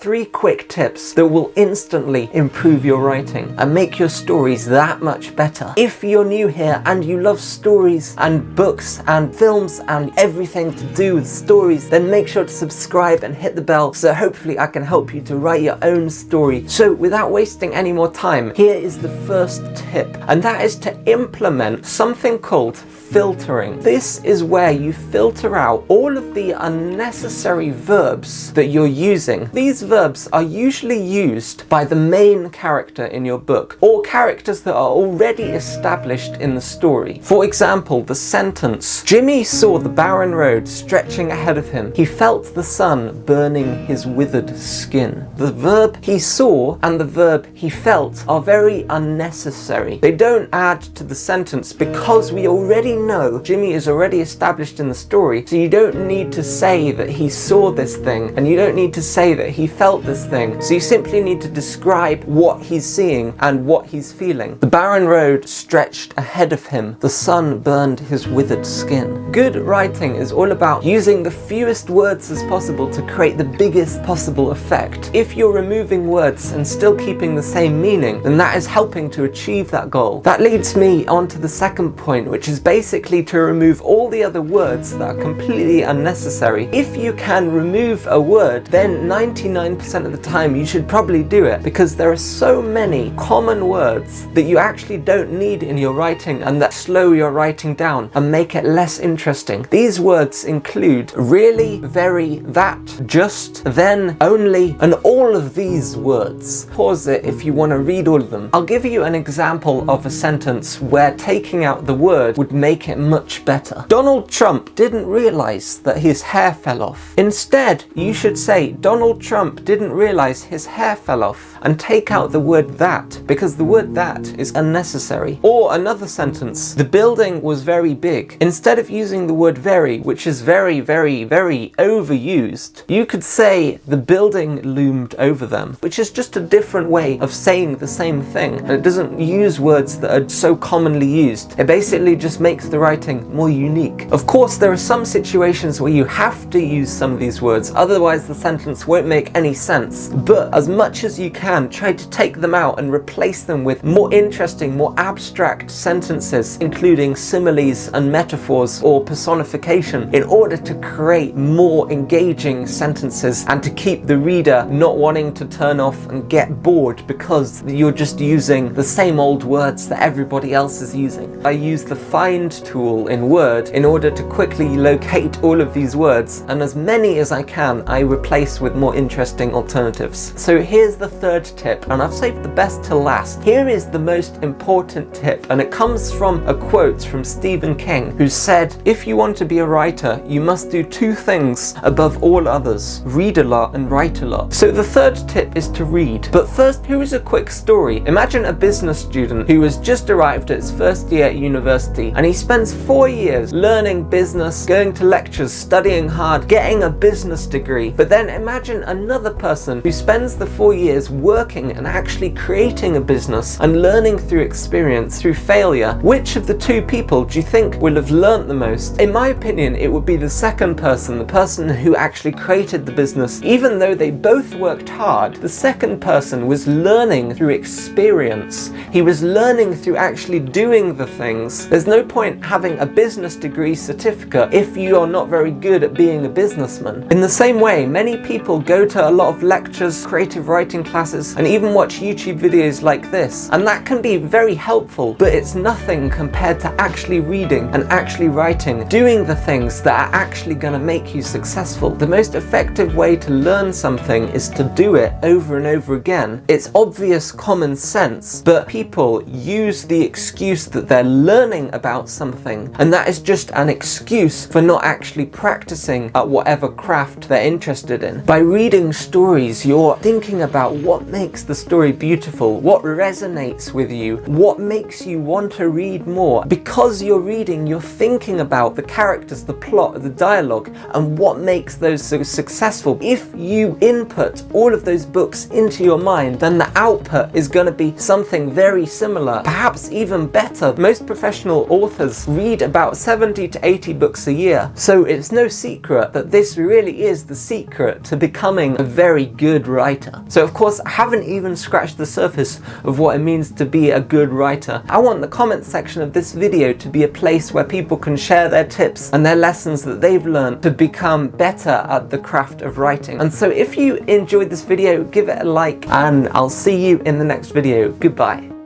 3 quick tips that will instantly improve your writing and make your stories that much better. If you're new here and you love stories and books and films and everything to do with stories, then make sure to subscribe and hit the bell so hopefully I can help you to write your own story. So without wasting any more time, here is the first tip, and that is to implement something called filtering. This is where you filter out all of the unnecessary verbs that you're using. These verbs are usually used by the main character in your book, or characters that are already established in the story. For example, the sentence, Jimmy saw the barren road stretching ahead of him. He felt the sun burning his withered skin. The verb he saw and the verb he felt are very unnecessary. They don't add to the sentence because we already know Jimmy is already established in the story, so you don't need to say that he saw this thing and you don't need to say that he felt this thing. So you simply need to describe what he's seeing and what he's feeling. The barren road stretched ahead of him. The sun burned his withered skin. Good writing is all about using the fewest words as possible to create the biggest possible effect. If you're removing words and still keeping the same meaning, then that is helping to achieve that goal. That leads me on to the second point, which is basically to remove all the other words that are completely unnecessary. If you can remove a word, then 99% of the time you should probably do it, because there are so many common words that you actually don't need in your writing and that slow your writing down and make it less interesting. These words include really, very, that, just, then, only, and all of these words. Pause it if you want to read all of them. I'll give you an example of a sentence where taking out the word would make it much better. Donald Trump didn't realize that his hair fell off. Instead, you should say Donald Trump didn't realize his hair fell off, and take out the word that, because the word that is unnecessary. Or another sentence, the building was very big. Instead of using the word very, which is very, very, very overused, you could say the building loomed over them, which is just a different way of saying the same thing, and it doesn't use words that are so commonly used. It basically just makes the writing more unique. Of course, there are some situations where you have to use some of these words, otherwise the sentence won't make any sense. But as much as you can, try to take them out and replace them with more interesting, more abstract sentences, including similes and metaphors or personification, in order to create more engaging sentences and to keep the reader not wanting to turn off and get bored because you're just using the same old words that everybody else is using. I use the find tool in Word in order to quickly locate all of these words, and as many as I can I replace with more interesting alternatives. So here's the third tip, and I've saved the best till last. Here is the most important tip, and it comes from a quote from Stephen King, who said, if you want to be a writer, you must do 2 things above all others: read a lot and write a lot. So the third tip is to read. But first, here is a quick story. Imagine a business student who has just arrived at his first year at university, and he spends 4 years learning business, going to lectures, studying hard, getting a business degree. But then imagine another person who spends the 4 years working and actually creating a business and learning through experience, through failure. Which of the 2 people do you think will have learnt the most? In my opinion, it would be the second person, the person who actually created the business. Even though they both worked hard, the second person was learning through experience. He was learning through actually doing the things. There's no point having a business degree certificate if you are not very good at being a businessman. In the same way, many people go to a lot of lectures, creative writing classes, and even watch YouTube videos like this, and that can be very helpful, but it's nothing compared to actually reading and actually writing, doing the things that are actually going to make you successful. The most effective way to learn something is to do it over and over again. It's obvious common sense, but people use the excuse that they're learning about something, and that is just an excuse for not actually practicing at whatever craft they're interested in. By reading stories, you're thinking about what makes the story beautiful, what resonates with you, what makes you want to read more. Because you're reading, you're thinking about the characters, the plot, the dialogue, and what makes those so successful. If you input all of those books into your mind, then the output is going to be something very similar, perhaps even better. Most professional authors read about 70 to 80 books a year, so it's no secret that this really is the secret to becoming a very good writer. So of course, I haven't even scratched the surface of what it means to be a good writer. I want the comment section of this video to be a place where people can share their tips and their lessons that they've learned to become better at the craft of writing. And so if you enjoyed this video, give it a like, and I'll see you in the next video. Goodbye.